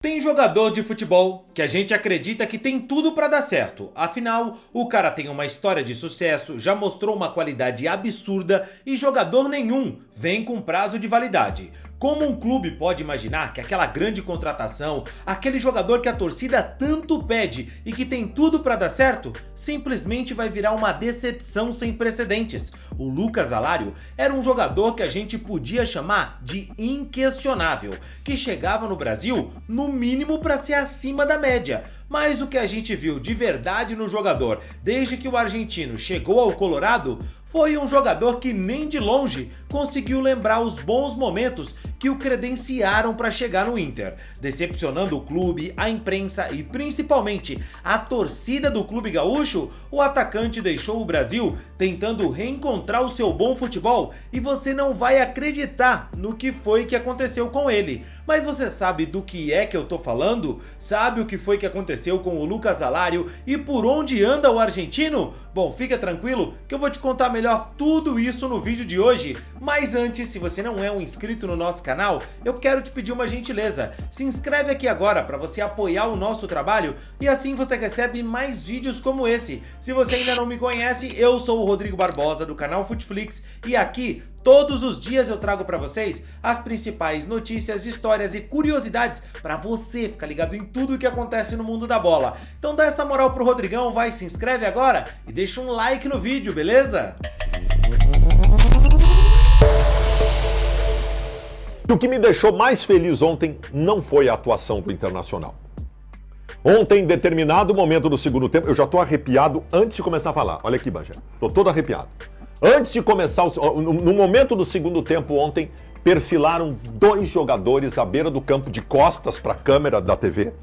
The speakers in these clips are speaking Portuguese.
Tem jogador de futebol que a gente acredita que tem tudo pra dar certo. Afinal, o cara tem uma história de sucesso, já mostrou uma qualidade absurda e jogador nenhum vem com prazo de validade. Como um clube pode imaginar que aquela grande contratação, aquele jogador que a torcida tanto pede e que tem tudo pra dar certo, simplesmente vai virar uma decepção sem precedentes? O Lucas Alario era um jogador que a gente podia chamar de inquestionável, que chegava no Brasil no mínimo para ser acima da média. Mas o que a gente viu de verdade no jogador desde que o argentino chegou ao Colorado foi um jogador que nem de longe conseguiu lembrar os bons momentos que o credenciaram para chegar no Inter, decepcionando o clube, a imprensa e principalmente a torcida do clube gaúcho. O atacante deixou o Brasil tentando reencontrar o seu bom futebol e você não vai acreditar no que foi que aconteceu com ele. Mas você sabe do que é que eu tô falando? Sabe o que foi que aconteceu com o Lucas Alario e por onde anda o argentino? Bom, fica tranquilo que eu vou te contar melhor tudo isso no vídeo de hoje. Mas antes, se você não é um inscrito no nosso canal, eu quero te pedir uma gentileza. Se inscreve aqui agora para você apoiar o nosso trabalho e assim você recebe mais vídeos como esse. Se você ainda não me conhece, eu sou o Rodrigo Barbosa do canal Futflix e aqui todos os dias eu trago para vocês as principais notícias, histórias e curiosidades para você ficar ligado em tudo o que acontece no mundo da bola. Então dá essa moral pro Rodrigão, vai, se inscreve agora e deixa um like no vídeo, beleza? O que me deixou mais feliz ontem não foi a atuação do Internacional. Ontem, em determinado momento do segundo tempo, eu já tô arrepiado antes de começar a falar. Olha aqui, Bagé, tô todo arrepiado. Antes de começar, no momento do segundo tempo ontem, perfilaram dois jogadores à beira do campo de costas para a câmera da TV.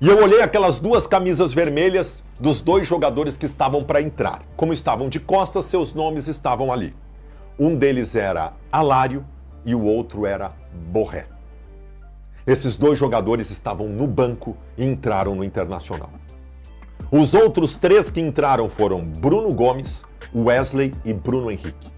E eu olhei aquelas duas camisas vermelhas dos dois jogadores que estavam para entrar. Como estavam de costas, seus nomes estavam ali. Um deles era Alario e o outro era Borré. Esses dois jogadores estavam no banco e entraram no Internacional. Os outros três que entraram foram Bruno Gomes, Wesley e Bruno Henrique.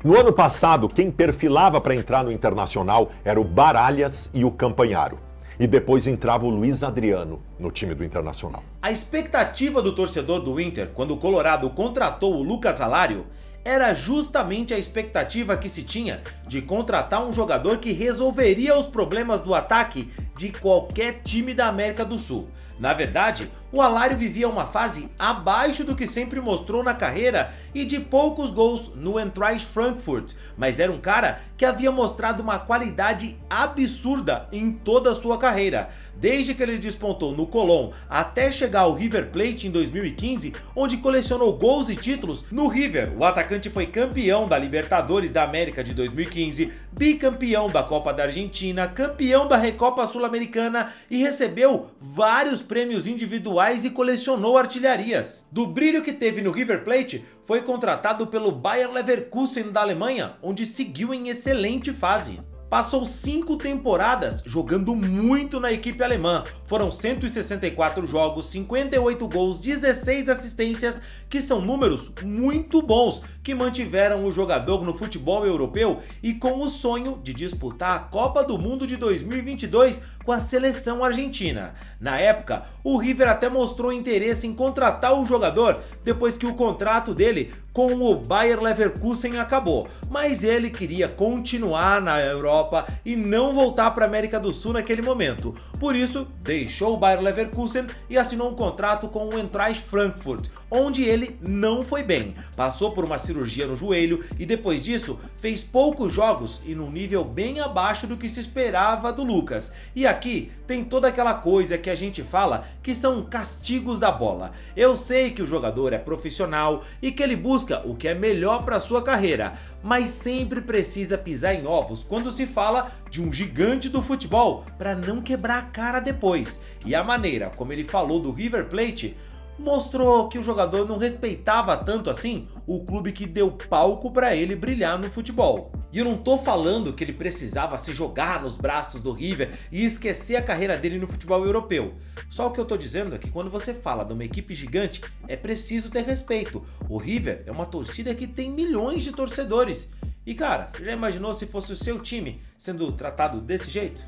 No ano passado, quem perfilava para entrar no Internacional era o Baralhas e o Campanharo. E depois entrava o Luiz Adriano no time do Internacional. A expectativa do torcedor do Inter, quando o Colorado contratou o Lucas Alario, era justamente a expectativa que se tinha de contratar um jogador que resolveria os problemas do ataque de qualquer time da América do Sul. Na verdade, o Alario vivia uma fase abaixo do que sempre mostrou na carreira e de poucos gols no Eintracht Frankfurt, mas era um cara que havia mostrado uma qualidade absurda em toda a sua carreira, desde que ele despontou no Colón até chegar ao River Plate em 2015, onde colecionou gols e títulos. No River, o atacante foi campeão da Libertadores da América de 2015, bicampeão da Copa da Argentina, campeão da Recopa Sul-Americana e recebeu vários prêmios individuais e colecionou artilharias. Do brilho que teve no River Plate, foi contratado pelo Bayer Leverkusen da Alemanha, onde seguiu em excelente fase. Passou 5 temporadas jogando muito na equipe alemã. Foram 164 jogos, 58 gols, 16 assistências, que são números muito bons que mantiveram o jogador no futebol europeu e com o sonho de disputar a Copa do Mundo de 2022 com a seleção argentina. Na época, o River até mostrou interesse em contratar o jogador depois que o contrato dele com o Bayer Leverkusen acabou, mas ele queria continuar na Europa e não voltar para a América do Sul naquele momento. Por isso, deixou o Bayer Leverkusen e assinou um contrato com o Eintracht Frankfurt, onde ele não foi bem. Passou por uma cirurgia no joelho e depois disso fez poucos jogos e num nível bem abaixo do que se esperava do Lucas. E aqui tem toda aquela coisa que a gente fala que são castigos da bola. Eu sei que o jogador é profissional e que ele busca o que é melhor para sua carreira, mas sempre precisa pisar em ovos quando se fala de um gigante do futebol para não quebrar a cara depois. E a maneira como ele falou do River Plate mostrou que o jogador não respeitava tanto assim o clube que deu palco para ele brilhar no futebol. E eu não tô falando que ele precisava se jogar nos braços do River e esquecer a carreira dele no futebol europeu. Só o que eu tô dizendo é que quando você fala de uma equipe gigante, é preciso ter respeito. O River é uma torcida que tem milhões de torcedores. E cara, você já imaginou se fosse o seu time sendo tratado desse jeito?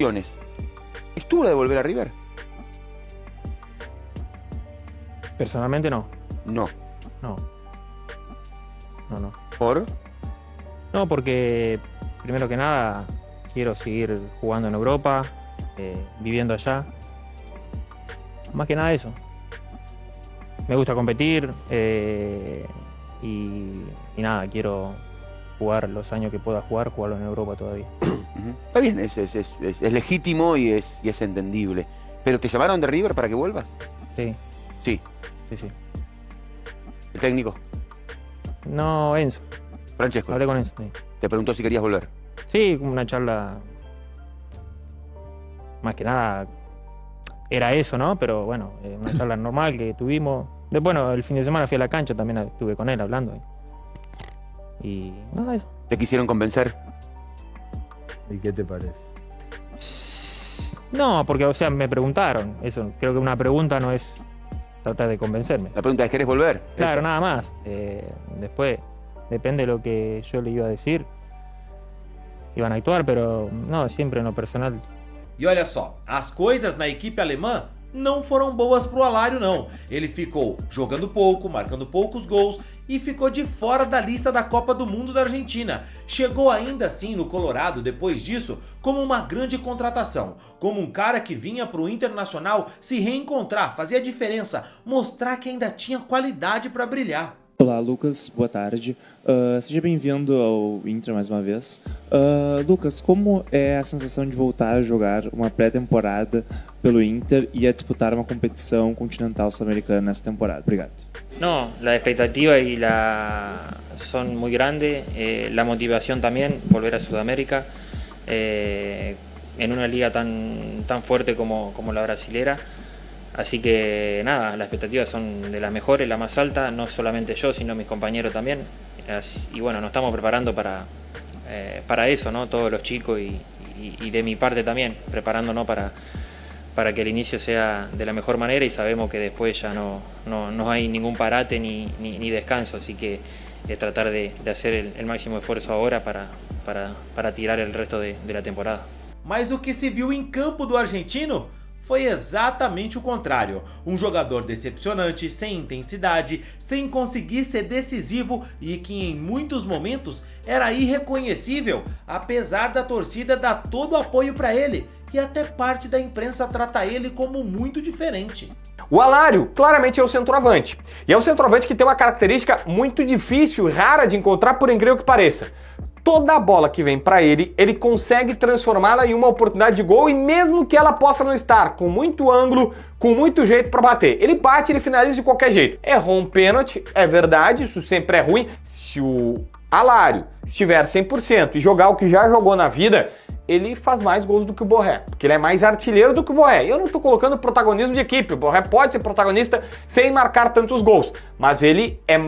¿Estuvo la de volver a River? Personalmente no. No. No. ¿Por? No, porque primero que nada quiero seguir jugando en Europa, viviendo allá. Más que nada eso. Me gusta competir y nada, quiero jugar los años que pueda jugarlo en Europa todavía. Está bien, es legítimo y es entendible. ¿Pero te llamaron de River para que vuelvas? Sí. Sí. Sí. ¿El técnico? No, Enzo. Francesco. Hablé con Enzo. Sí. Te preguntó si querías volver. Sí, una charla. Más que nada era eso, ¿no? Pero bueno, una charla normal que tuvimos. Bueno, el fin de semana fui a la cancha, también estuve con él hablando. Y nada, eso. ¿Te quisieron convencer? ¿Y qué te parece? No, porque, o sea, me preguntaron. Eso, creo que una pregunta no es tratar de convencerme. La pregunta es, ¿querés volver? Claro, Eso. nada más. Después, depende de lo que yo le iba a decir. Iban a actuar, pero no, siempre en lo personal. E olha só, as coisas na equipe alemã não foram boas pro Alário não. Ele ficou jogando pouco, marcando poucos gols e ficou de fora da lista da Copa do Mundo da Argentina. Chegou ainda assim no Colorado depois disso como uma grande contratação, como um cara que vinha pro Internacional se reencontrar, fazer a diferença, mostrar que ainda tinha qualidade para brilhar. Olá, Lucas, boa tarde. Seja bem-vindo ao Inter mais uma vez. Lucas, como é a sensação de voltar a jogar uma pré-temporada pelo Inter e a disputar uma competição continental sul-americana nessa temporada? Obrigado. No, las expectativas son muy grandes, la motivación también, volver a Sudamérica, en una liga tan fuerte como la brasilera. Así que nada, las expectativas son de las mejores, la más alta, no solamente yo, sino mis compañeros también. Y bueno, nos estamos preparando para eso, ¿no? Todos los chicos y de mi parte también, preparándonos para que el inicio sea de la mejor manera y sabemos que después ya no hay ningún parate ni descanso, así que tratar de hacer el máximo esfuerzo ahora para tirar el resto de la temporada. Mas o que se viu em campo do argentino foi exatamente o contrário. Um jogador decepcionante, sem intensidade, sem conseguir ser decisivo e que em muitos momentos era irreconhecível, apesar da torcida dar todo o apoio para ele e até parte da imprensa trata ele como muito diferente. O Alário claramente é o centroavante. E é um centroavante que tem uma característica muito difícil e rara de encontrar, por incrível que pareça. Toda a bola que vem para ele, ele consegue transformá-la em uma oportunidade de gol e mesmo que ela possa não estar com muito ângulo, com muito jeito para bater, ele bate, ele finaliza de qualquer jeito. Errou um pênalti, é verdade, isso sempre é ruim. Se o Alário estiver 100% e jogar o que já jogou na vida, ele faz mais gols do que o Borré, porque ele é mais artilheiro do que o Borré. Eu não estou colocando protagonismo de equipe, o Borré pode ser protagonista sem marcar tantos gols, mas ele é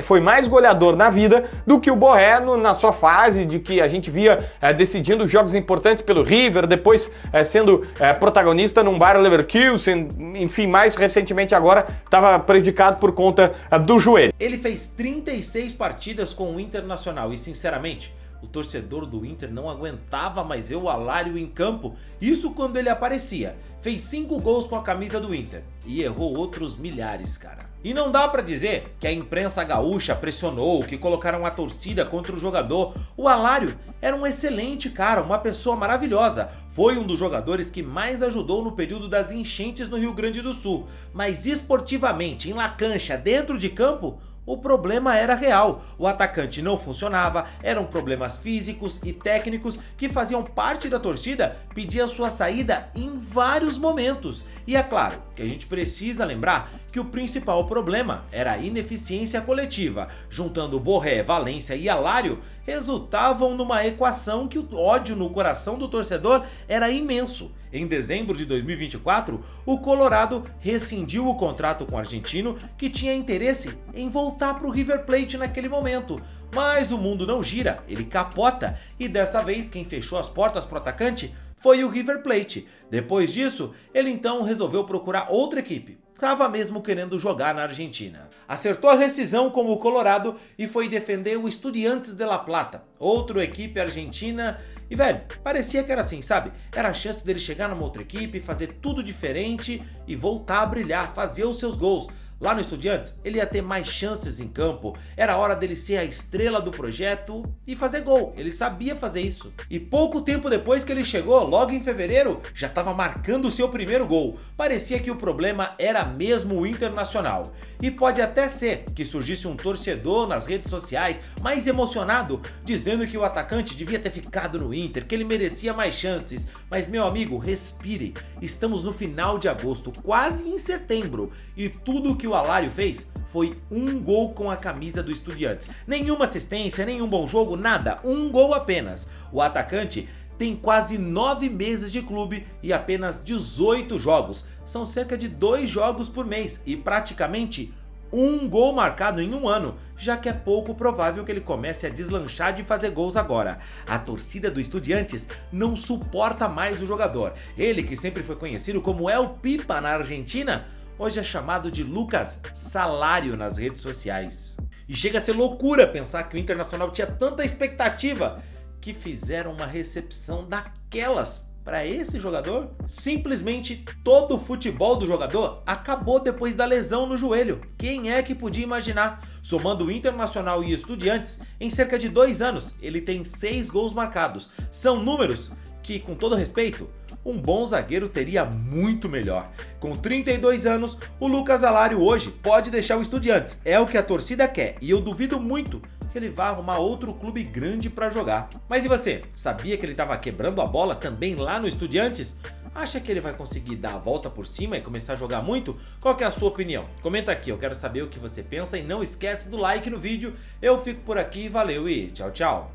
foi mais goleador na vida do que o Borré na sua fase de que a gente via decidindo jogos importantes pelo River, depois sendo protagonista num Bayer Leverkusen, enfim, mais recentemente agora estava prejudicado por conta do joelho. Ele fez 36 partidas com o Internacional e, sinceramente, o torcedor do Inter não aguentava mais ver o Alário em campo, isso quando ele aparecia. Fez 5 gols com a camisa do Inter e errou outros milhares, cara. E não dá pra dizer que a imprensa gaúcha pressionou, que colocaram a torcida contra o jogador. O Alário era um excelente cara, uma pessoa maravilhosa. Foi um dos jogadores que mais ajudou no período das enchentes no Rio Grande do Sul. Mas esportivamente, em La Cancha, dentro de campo, o problema era real, o atacante não funcionava, eram problemas físicos e técnicos que faziam parte da torcida pedir a sua saída em vários momentos. E é claro que a gente precisa lembrar que o principal problema era a ineficiência coletiva. Juntando Borré, Valência e Alário, resultavam numa equação que o ódio no coração do torcedor era imenso. Em dezembro de 2024, o Colorado rescindiu o contrato com o argentino, que tinha interesse em voltar para o River Plate naquele momento. Mas o mundo não gira, ele capota, e dessa vez quem fechou as portas para o atacante foi o River Plate. Depois disso, ele então resolveu procurar outra equipe. Estava mesmo querendo jogar na Argentina. Acertou a rescisão com o Colorado e foi defender o Estudiantes de La Plata, outra equipe argentina E velho, parecia que era assim, sabe? Era a chance dele chegar numa outra equipe, fazer tudo diferente e voltar a brilhar, fazer os seus gols. Lá no Estudiantes, ele ia ter mais chances em campo, era hora dele ser a estrela do projeto e fazer gol, ele sabia fazer isso. E pouco tempo depois que ele chegou, logo em fevereiro, já estava marcando o seu primeiro gol. Parecia que o problema era mesmo o Internacional. E pode até ser que surgisse um torcedor nas redes sociais mais emocionado, dizendo que o atacante devia ter ficado no Inter, que ele merecia mais chances. Mas meu amigo, respire, estamos no final de agosto, quase em setembro, e tudo que o Alário fez foi um gol com a camisa do Estudiantes. Nenhuma assistência, nenhum bom jogo, nada, um gol apenas. O atacante tem quase 9 meses de clube e apenas 18 jogos. São cerca de 2 jogos por mês e praticamente um gol marcado em um ano, já que é pouco provável que ele comece a deslanchar de fazer gols agora. A torcida do Estudiantes não suporta mais o jogador. Ele, que sempre foi conhecido como El Pipa na Argentina, hoje é chamado de Lucas Salário nas redes sociais. E chega a ser loucura pensar que o Internacional tinha tanta expectativa que fizeram uma recepção daquelas para esse jogador. Simplesmente todo o futebol do jogador acabou depois da lesão no joelho. Quem é que podia imaginar? Somando o Internacional e Estudiantes, em cerca de 2 anos, ele tem 6 gols marcados. São números que, com todo respeito, um bom zagueiro teria muito melhor. Com 32 anos, o Lucas Alário hoje pode deixar o Estudiantes, é o que a torcida quer, e eu duvido muito que ele vá arrumar outro clube grande para jogar. Mas e você? Sabia que ele estava quebrando a bola também lá no Estudiantes? Acha que ele vai conseguir dar a volta por cima e começar a jogar muito? Qual que é a sua opinião? Comenta aqui, eu quero saber o que você pensa e não esquece do like no vídeo. Eu fico por aqui, valeu e tchau, tchau!